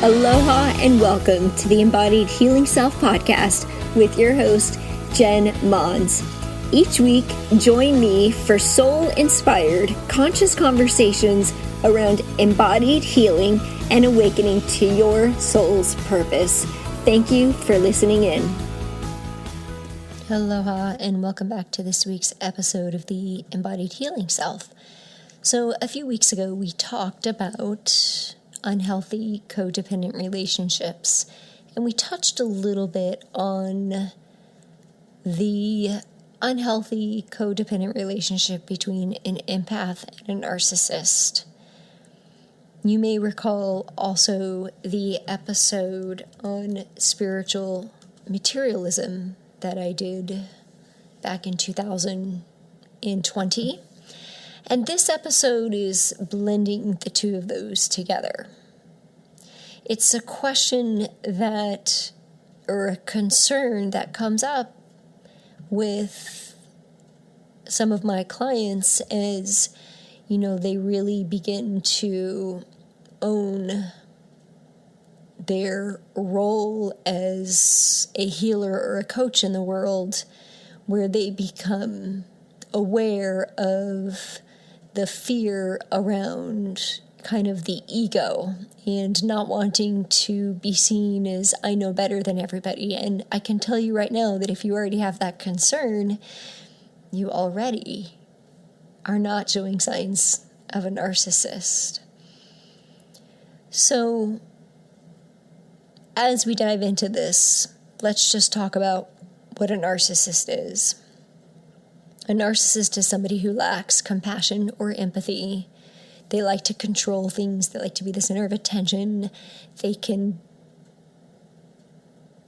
Aloha and welcome to the Embodied Healing Self podcast with your host, Jen Mons. Each week, join me for soul-inspired, conscious conversations around embodied healing and awakening to your soul's purpose. Thank you for listening in. Aloha and welcome back to this week's episode of the Embodied Healing Self. So a few weeks ago, we talked about unhealthy codependent relationships, and we touched a little bit on the unhealthy codependent relationship between an empath and a narcissist. You may recall also the episode on spiritual materialism that I did back in 2020. And this episode is blending the two of those together. It's a question or a concern that comes up with some of my clients as, they really begin to own their role as a healer or a coach in the world, where they become aware of the fear around kind of the ego and not wanting to be seen as I know better than everybody. And I can tell you right now that if you already have that concern, you already are not showing signs of a narcissist. So as we dive into this, let's just talk about what a narcissist is. A narcissist is somebody who lacks compassion or empathy. They like to control things. They like to be the center of attention. They can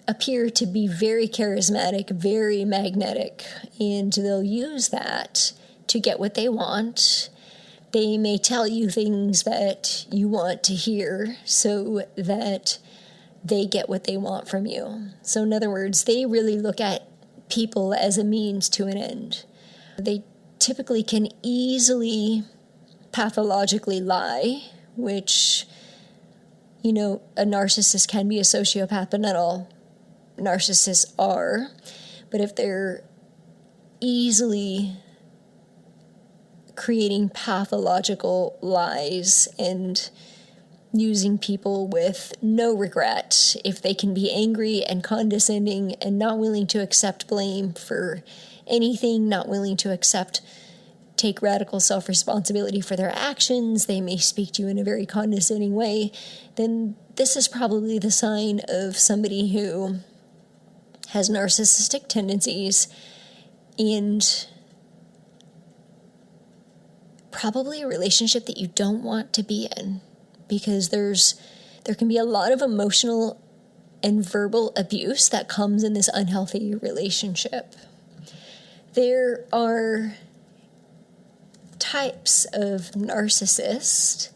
appear to be very charismatic, very magnetic, and they'll use that to get what they want. They may tell you things that you want to hear so that they get what they want from you. So in other words, they really look at people as a means to an end. They typically can easily pathologically lie, which, a narcissist can be a sociopath, but not all narcissists are. But if they're easily creating pathological lies and using people with no regret, if they can be angry and condescending and not willing to accept blame for anything, not willing to take radical self-responsibility for their actions, they may speak to you in a very condescending way, then this is probably the sign of somebody who has narcissistic tendencies and probably a relationship that you don't want to be in, because there can be a lot of emotional and verbal abuse that comes in this unhealthy relationship. There are types of narcissist,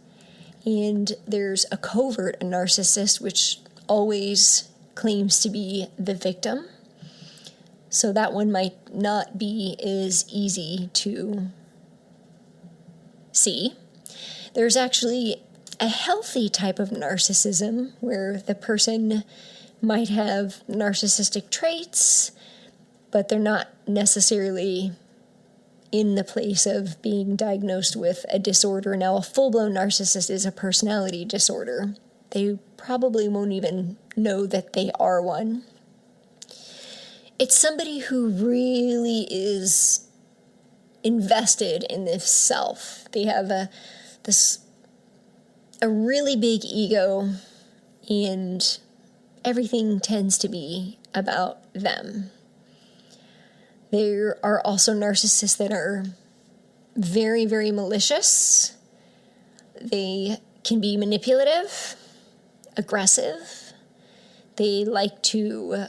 and there's a covert narcissist, which always claims to be the victim. So that one might not be as easy to see. There's actually a healthy type of narcissism where the person might have narcissistic traits, but they're not necessarily in the place of being diagnosed with a disorder. Now, a full-blown narcissist is a personality disorder. They probably won't even know that they are one. It's somebody who really is invested in this self. They have a really big ego, and everything tends to be about them. There are also narcissists that are very, very malicious. They can be manipulative, aggressive. They like to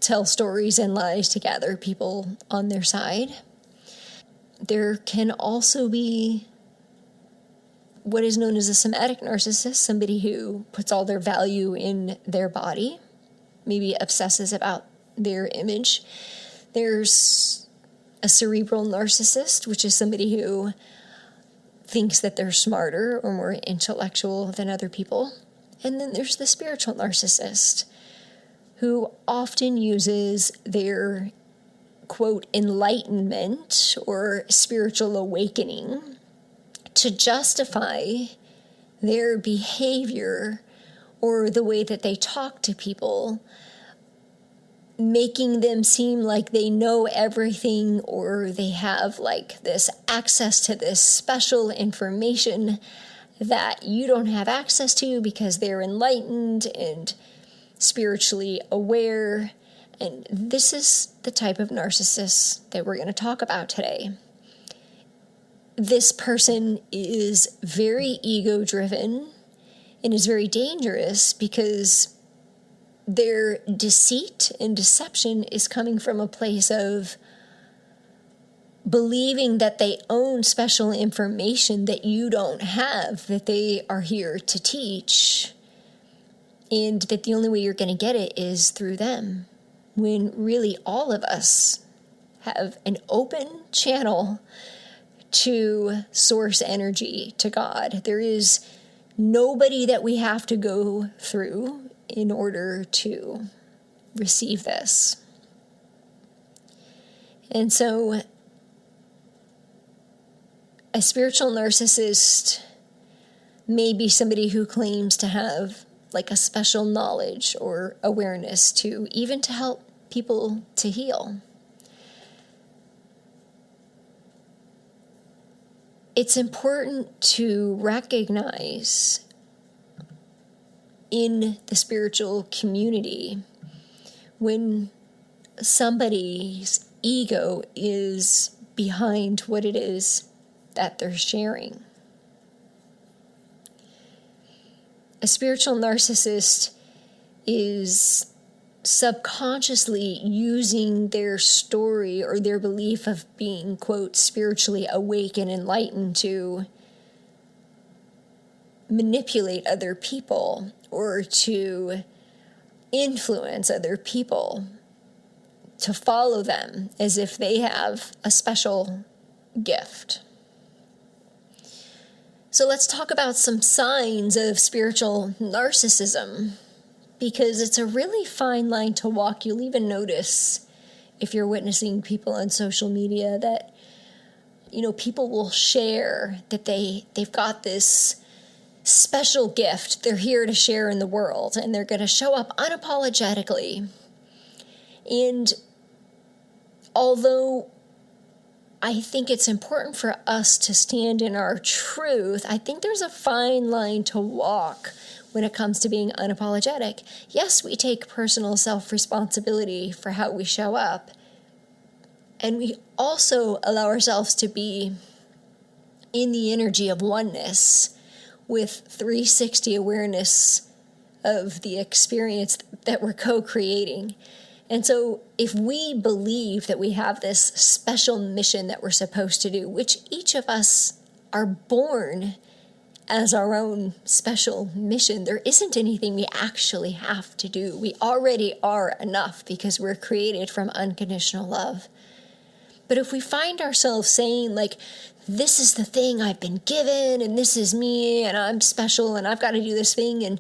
tell stories and lies to gather people on their side. There can also be what is known as a somatic narcissist, somebody who puts all their value in their body, maybe obsesses about their image. There's a cerebral narcissist, which is somebody who thinks that they're smarter or more intellectual than other people. And then there's the spiritual narcissist, who often uses their, quote, enlightenment or spiritual awakening to justify their behavior or the way that they talk to people, making them seem like they know everything, or they have like this access to this special information that you don't have access to because they're enlightened and spiritually aware. And this is the type of narcissist that we're going to talk about today. This person is very ego-driven and is very dangerous because their deceit and deception is coming from a place of believing that they own special information that you don't have, that they are here to teach, and that the only way you're going to get it is through them, when really all of us have an open channel to source energy, to God. There is nobody that we have to go through in order to receive this. And so a spiritual narcissist may be somebody who claims to have like a special knowledge or awareness to even to help people to heal. It's important to recognize in the spiritual community when somebody's ego is behind what it is that they're sharing. A spiritual narcissist is subconsciously using their story or their belief of being, quote, spiritually awake and enlightened to manipulate other people or to influence other people to follow them as if they have a special gift. So let's talk about some signs of spiritual narcissism, because it's a really fine line to walk. You'll even notice if you're witnessing people on social media that, people will share that they've got this special gift they're here to share in the world, and they're going to show up unapologetically. And although I think it's important for us to stand in our truth, I think there's a fine line to walk when it comes to being unapologetic. Yes, we take personal self-responsibility for how we show up, and we also allow ourselves to be in the energy of oneness with 360 awareness of the experience that we're co-creating. And so if we believe that we have this special mission that we're supposed to do, which each of us are born as our own special mission, there isn't anything we actually have to do. We already are enough because we're created from unconditional love. But if we find ourselves saying, like, this is the thing I've been given, and this is me, and I'm special, and I've got to do this thing, and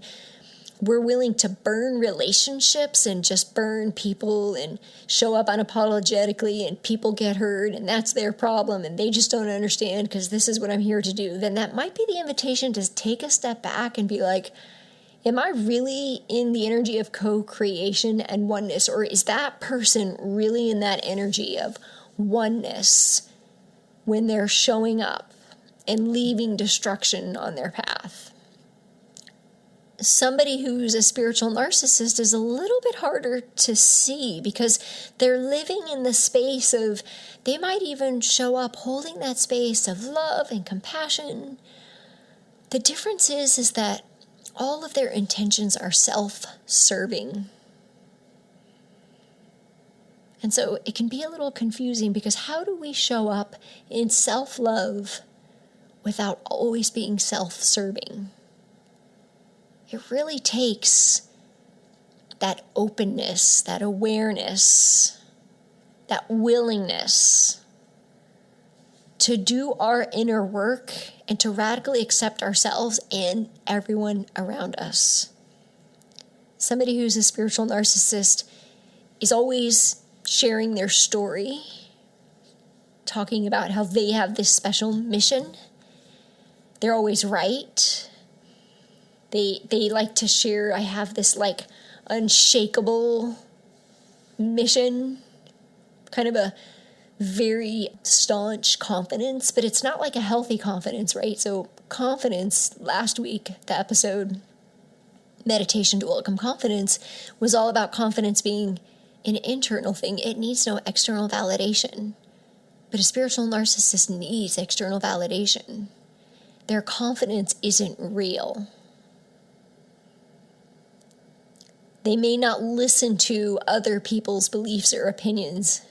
we're willing to burn relationships and just burn people and show up unapologetically, and people get hurt, and that's their problem, and they just don't understand because this is what I'm here to do, then that might be the invitation to take a step back and be like, am I really in the energy of co-creation and oneness, or is that person really in that energy of oneness when they're showing up and leaving destruction on their path? Somebody who's a spiritual narcissist is a little bit harder to see because they're living in the space of, they might even show up holding that space of love and compassion. The difference is that all of their intentions are self-serving. And so it can be a little confusing because how do we show up in self-love without always being self-serving? It really takes that openness, that awareness, that willingness to do our inner work and to radically accept ourselves and everyone around us. Somebody who's a spiritual narcissist is always sharing their story, talking about how they have this special mission. They're always right. They like to share, I have this like unshakable mission, kind of a very staunch confidence, but it's not like a healthy confidence, right? So confidence, last week, the episode, Meditation to Welcome Confidence, was all about confidence being an internal thing. It needs no external validation. But a spiritual narcissist needs external validation. Their confidence isn't real. They may not listen to other people's beliefs or opinions.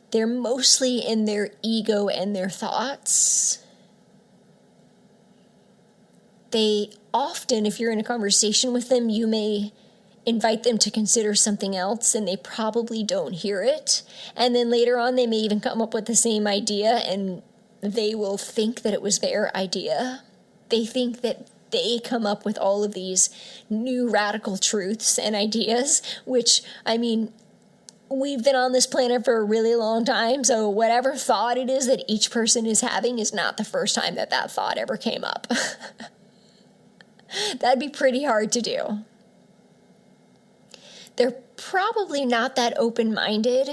They're mostly in their ego and their thoughts. They often, if you're in a conversation with them, you may invite them to consider something else and they probably don't hear it. And then later on, they may even come up with the same idea and they will think that it was their idea. They think that they come up with all of these new radical truths and ideas, which, I mean, we've been on this planet for a really long time, so whatever thought it is that each person is having is not the first time that that thought ever came up. That'd be pretty hard to do. They're probably not that open-minded.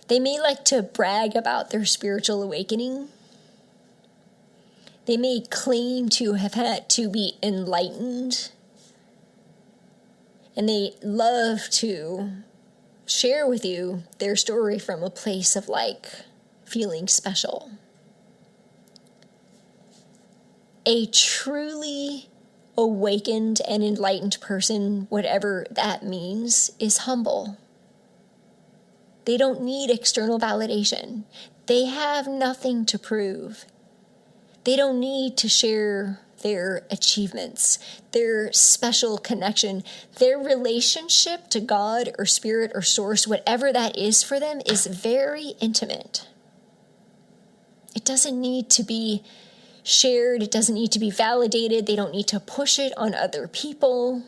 They may like to brag about their spiritual awakening. They may claim to have had to be enlightened. And they love to share with you their story from a place of like feeling special. A truly awakened and enlightened person, whatever that means, is humble. They don't need external validation. They have nothing to prove. They don't need to share their achievements, their special connection, their relationship to God or spirit or source, whatever that is for them, is very intimate. It doesn't need to be shared. It doesn't need to be validated. They don't need to push it on other people.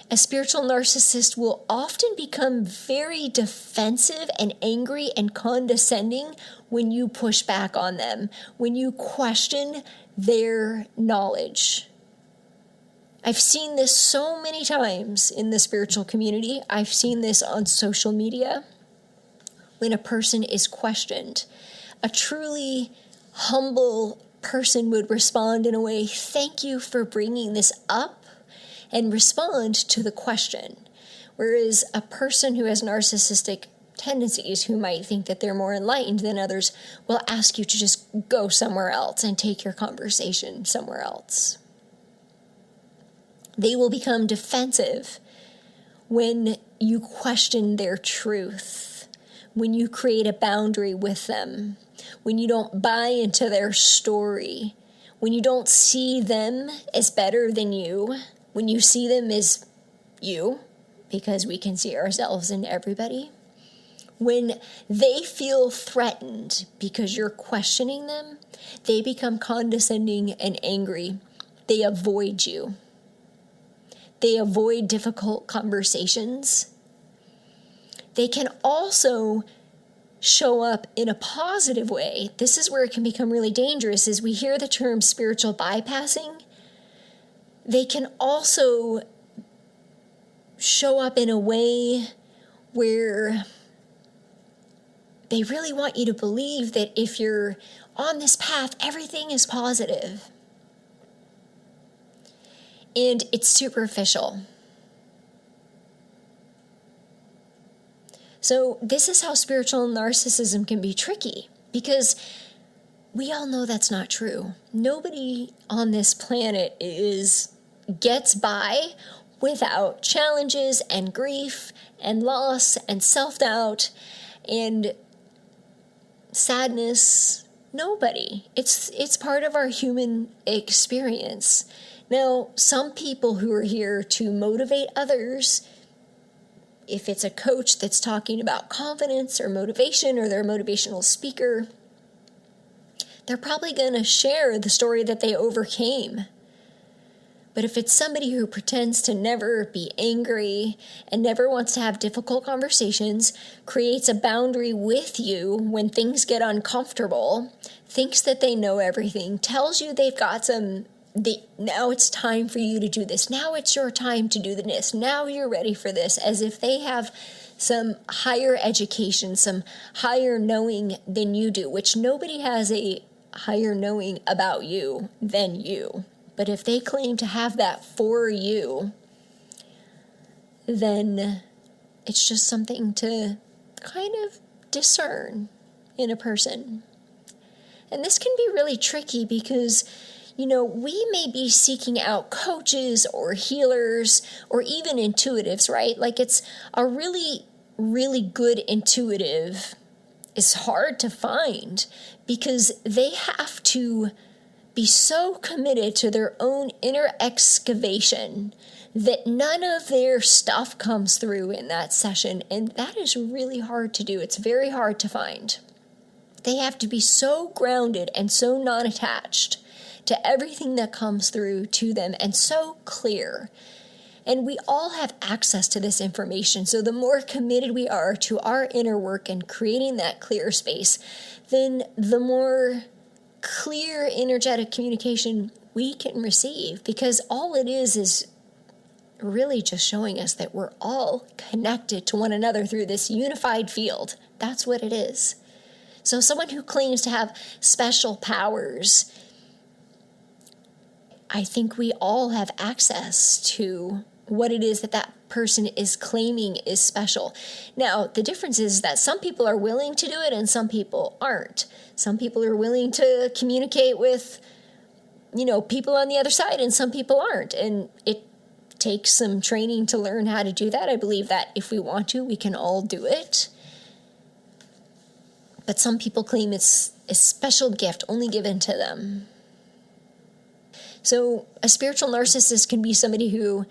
A spiritual narcissist will often become very defensive and angry and condescending when you push back on them, when you question their knowledge. I've seen this so many times in the spiritual community. I've seen this on social media. When a person is questioned, a truly humble person would respond in a way, "Thank you for bringing this up," and respond to the question. Whereas a person who has narcissistic tendencies, who might think that they're more enlightened than others, will ask you to just go somewhere else and take your conversation somewhere else. They will become defensive when you question their truth, when you create a boundary with them, when you don't buy into their story, when you don't see them as better than you, when you see them as you, because we can see ourselves in everybody. When they feel threatened because you're questioning them, they become condescending and angry. They avoid you. They avoid difficult conversations. They can also show up in a positive way. This is where it can become really dangerous, is we hear the term spiritual bypassing. They can also show up in a way where they really want you to believe that if you're on this path, everything is positive. And it's superficial. So this is how spiritual narcissism can be tricky, because we all know that's not true. Nobody on this planet gets by without challenges and grief and loss and self-doubt and sadness. Nobody. It's part of our human experience. Now, some people who are here to motivate others, if it's a coach that's talking about confidence or motivation, or they're a motivational speaker, they're probably going to share the story that they overcame. But if it's somebody who pretends to never be angry and never wants to have difficult conversations, creates a boundary with you when things get uncomfortable, thinks that they know everything, tells you they've got now it's time for you to do this. Now it's your time to do this. Now you're ready for this, as if they have some higher education, some higher knowing than you do, which nobody has a higher knowing about you than you. But if they claim to have that for you, then it's just something to kind of discern in a person. And this can be really tricky because, we may be seeking out coaches or healers or even intuitives, right? Like it's a really, really good intuitive is hard to find because they have to be so committed to their own inner excavation that none of their stuff comes through in that session. And that is really hard to do. It's very hard to find. They have to be so grounded and so non-attached to everything that comes through to them and so clear. And we all have access to this information. So the more committed we are to our inner work and creating that clear space, then the more clear energetic communication we can receive, because all it is really just showing us that we're all connected to one another through this unified field. That's what it is. So someone who claims to have special powers, I think we all have access to what it is that person is claiming is special. Now, the difference is that some people are willing to do it and some people aren't. Some people are willing to communicate with, people on the other side, and some people aren't. And it takes some training to learn how to do that. I believe that if we want to, we can all do it. But some people claim it's a special gift only given to them. So a spiritual narcissist can be somebody who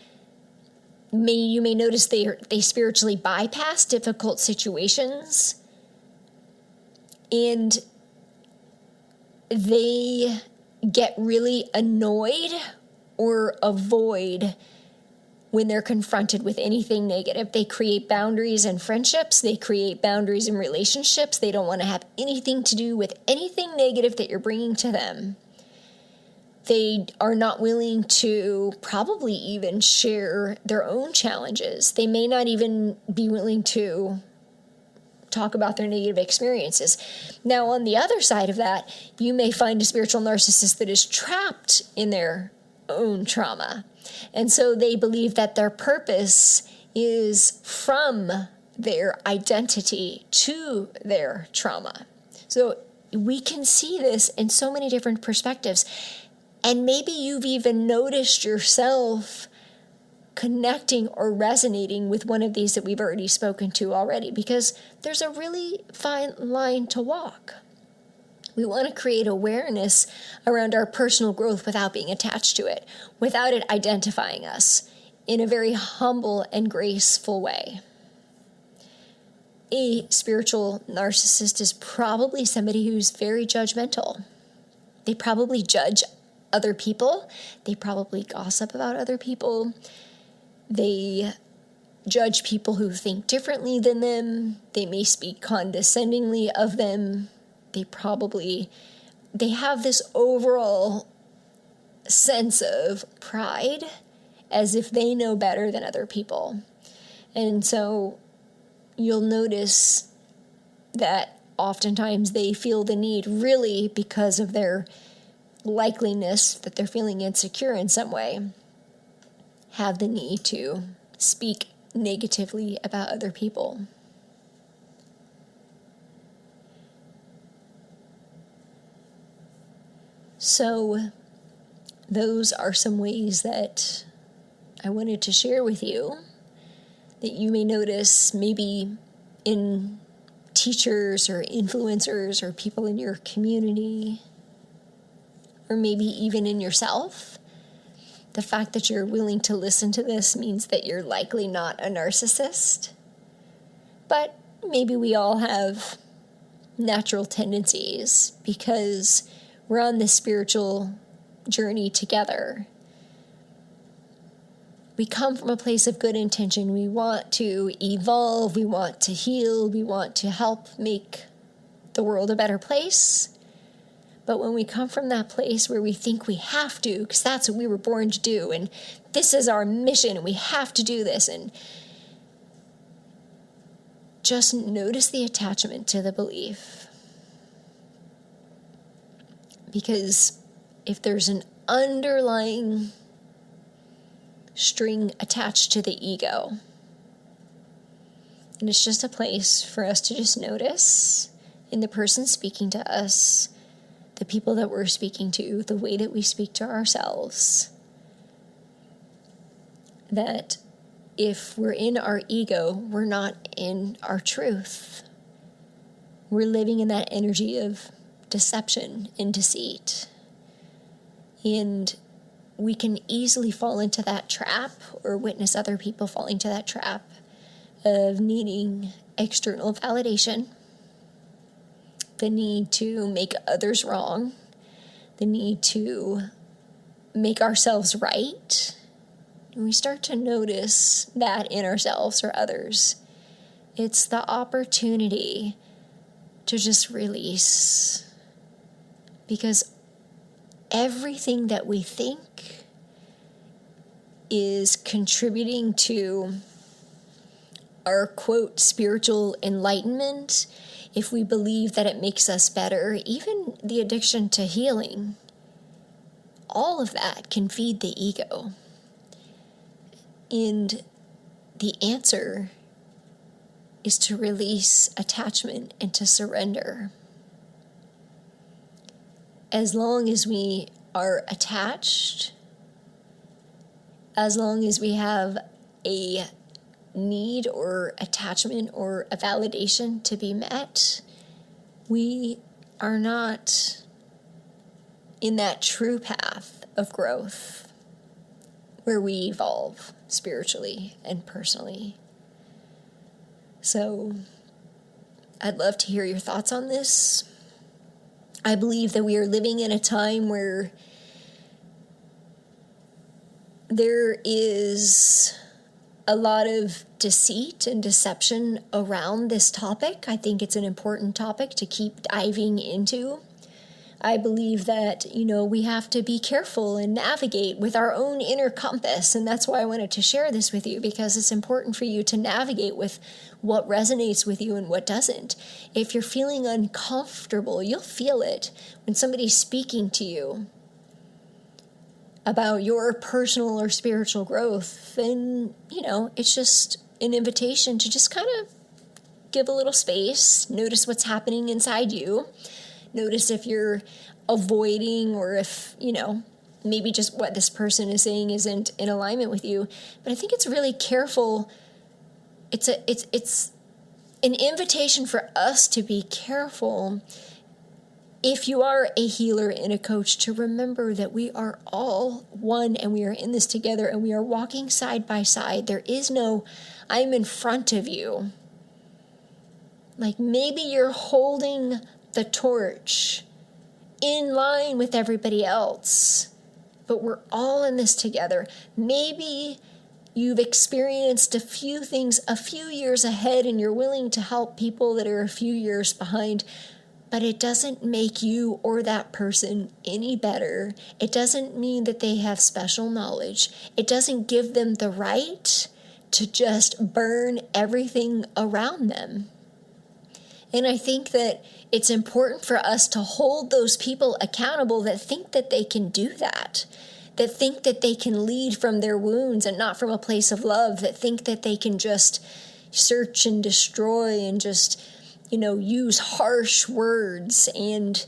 you may notice they spiritually bypass difficult situations, and they get really annoyed or avoid when they're confronted with anything negative. They create boundaries in friendships. They create boundaries in relationships. They don't want to have anything to do with anything negative that you're bringing to them. They are not willing to probably even share their own challenges. They may not even be willing to talk about their negative experiences. Now, on the other side of that, you may find a spiritual narcissist that is trapped in their own trauma. And so they believe that their purpose is from their identity to their trauma. So we can see this in so many different perspectives. And maybe you've even noticed yourself connecting or resonating with one of these that we've already spoken to already, because there's a really fine line to walk. We want to create awareness around our personal growth without being attached to it, without it identifying us, in a very humble and graceful way. A spiritual narcissist is probably somebody who's very judgmental. They probably judge other people. They probably gossip about other people. They judge people who think differently than them. They may speak condescendingly of them. They have this overall sense of pride, as if they know better than other people. And so you'll notice that oftentimes they feel the need, really because of their likeliness that they're feeling insecure in some way, have the need to speak negatively about other people. So those are some ways that I wanted to share with you that you may notice maybe in teachers or influencers or people in your community, or maybe even in yourself. The fact that you're willing to listen to this means that you're likely not a narcissist. But maybe we all have natural tendencies because we're on this spiritual journey together. we come from a place of good intention. We want to evolve. We want to heal. We want to help make the world a better place. But when we come from that place where we think we have to, because that's what we were born to do, and this is our mission, and we have to do this, and just notice the attachment to the belief. Because if there's an underlying string attached to the ego, and it's just a place for us to just notice in the person speaking to us, the people that we're speaking to, the way that we speak to ourselves, that if we're in our ego, we're not in our truth. We're living in that energy of deception and deceit. And we can easily fall into that trap or witness other people falling into that trap of needing external validation, the need to make others wrong, the need to make ourselves right. And we start to notice that in ourselves or others. It's the opportunity to just release. Because everything that we think is contributing to our, quote, spiritual enlightenment. If we believe that it makes us better, even the addiction to healing, all of that can feed the ego. And the answer is to release attachment and to surrender. As long as we are attached, as long as we have a need or attachment or a validation to be met, we are not in that true path of growth where we evolve spiritually and personally. So I'd love to hear your thoughts on this. I believe that we are living in a time where there is a lot of deceit and deception around this topic. I think it's an important topic to keep diving into. I believe that, we have to be careful and navigate with our own inner compass. And that's why I wanted to share this with you, because it's important for you to navigate with what resonates with you and what doesn't. If you're feeling uncomfortable, you'll feel it when somebody's speaking to you about your personal or spiritual growth. Then, it's just an invitation to just kind of give a little space, notice what's happening inside you. Notice if you're avoiding or if, maybe just what this person is saying isn't in alignment with you. But I think it's really careful. It's an invitation for us to be careful, if you are a healer and a coach, to remember that we are all one and we are in this together and we are walking side by side. There is no, I'm in front of you. Like maybe you're holding the torch in line with everybody else, but we're all in this together. Maybe you've experienced a few things a few years ahead and you're willing to help people that are a few years behind, but it doesn't make you or that person any better. It doesn't mean that they have special knowledge. It doesn't give them the right to just burn everything around them. And I think that it's important for us to hold those people accountable that think that they can do that think that they can lead from their wounds and not from a place of love, that think that they can just search and destroy and just, use harsh words and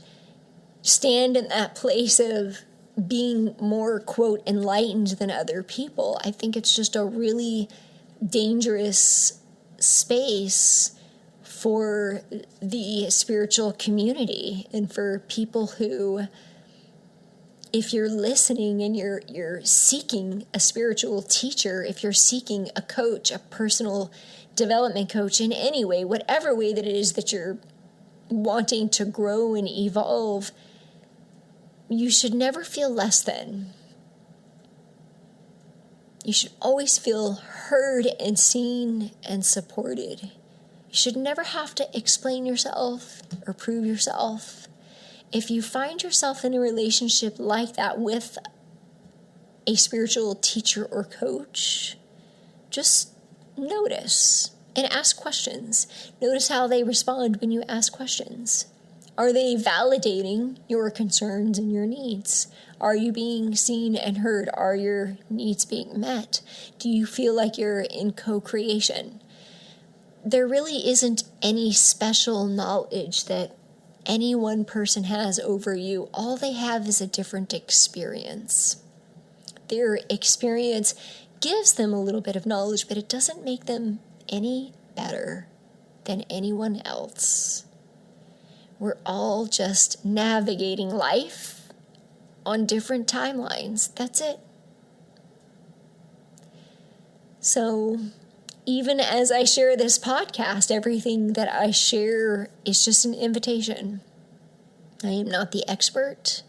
stand in that place of being more, quote, enlightened than other people. I think it's just a really dangerous space for the spiritual community and for people who, if you're listening and you're seeking a spiritual teacher, if you're seeking a coach, a personal development coach in any way, whatever way that it is that you're wanting to grow and evolve, you should never feel less than. You should always feel heard and seen and supported. You should never have to explain yourself or prove yourself. If you find yourself in a relationship like that with a spiritual teacher or coach, just notice and ask questions. Notice how they respond when you ask questions. Are they validating your concerns and your needs? Are you being seen and heard? Are your needs being met? Do you feel like you're in co-creation? There really isn't any special knowledge that any one person has over you. All they have is a different experience. Their experience gives them a little bit of knowledge, but it doesn't make them any better than anyone else. We're all just navigating life on different timelines. That's it. So even as I share this podcast, everything that I share is just an invitation. I am not the expert.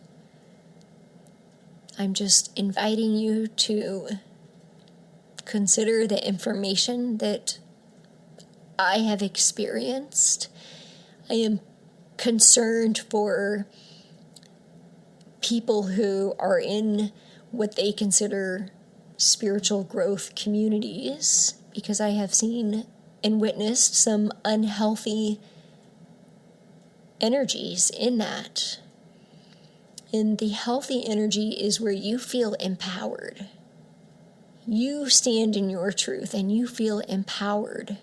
I'm just inviting you to consider the information that I have experienced. I am concerned for people who are in what they consider spiritual growth communities, because I have seen and witnessed some unhealthy energies in that. And the healthy energy is where you feel empowered. You stand in your truth and you feel empowered.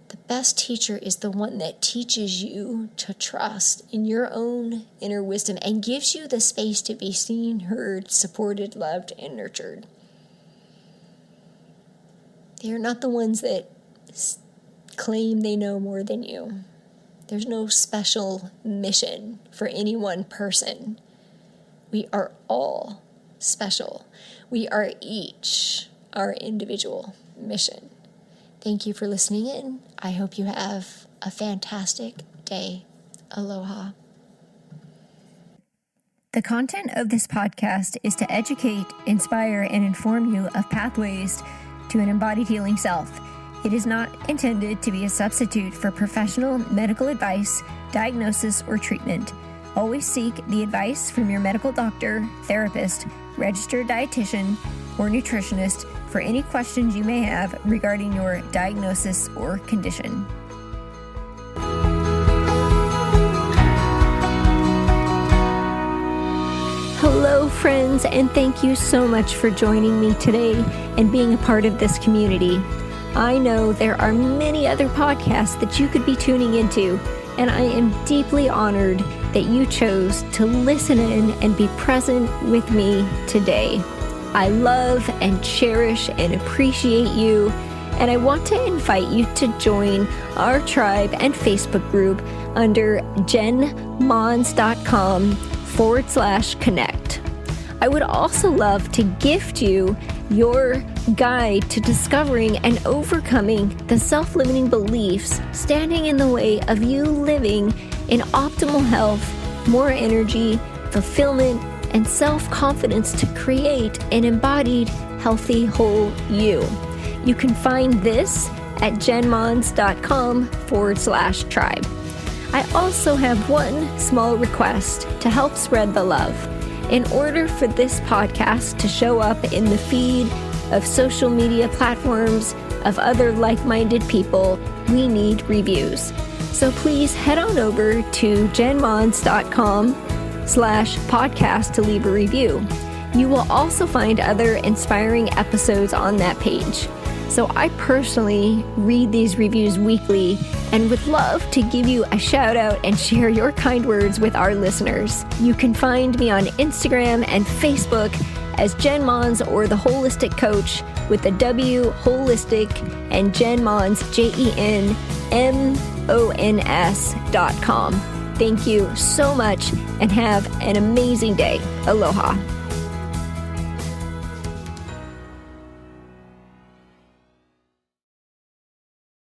The best teacher is the one that teaches you to trust in your own inner wisdom and gives you the space to be seen, heard, supported, loved, and nurtured. They are not the ones that claim they know more than you. There's no special mission for any one person. We are all special. We are each our individual mission. Thank you for listening in. I hope you have a fantastic day. Aloha. The content of this podcast is to educate, inspire, and inform you of pathways to an embodied healing self. It is not intended to be a substitute for professional medical advice, diagnosis, or treatment. Always seek the advice from your medical doctor, therapist, registered dietitian, or nutritionist for any questions you may have regarding your diagnosis or condition. Hello, friends, and thank you so much for joining me today and being a part of this community. I know there are many other podcasts that you could be tuning into, and I am deeply honored that you chose to listen in and be present with me today. I love and cherish and appreciate you, and I want to invite you to join our tribe and Facebook group under jenmons.com/connect. I would also love to gift you your guide to discovering and overcoming the self-limiting beliefs standing in the way of you living in optimal health, more energy, fulfillment, and self-confidence to create an embodied, healthy, whole you. You can find this at jenmons.com/tribe. I also have one small request to help spread the love. In order for this podcast to show up in the feed of social media platforms of other like-minded people, we need reviews. So please head on over to jenmons.com/podcast to leave a review. You will also find other inspiring episodes on that page. So I personally read these reviews weekly and would love to give you a shout out and share your kind words with our listeners. You can find me on Instagram and Facebook as Jen Mons or The Holistic Coach with the W Holistic and Jen Mons, JenMons.com. Thank you so much and have an amazing day. Aloha.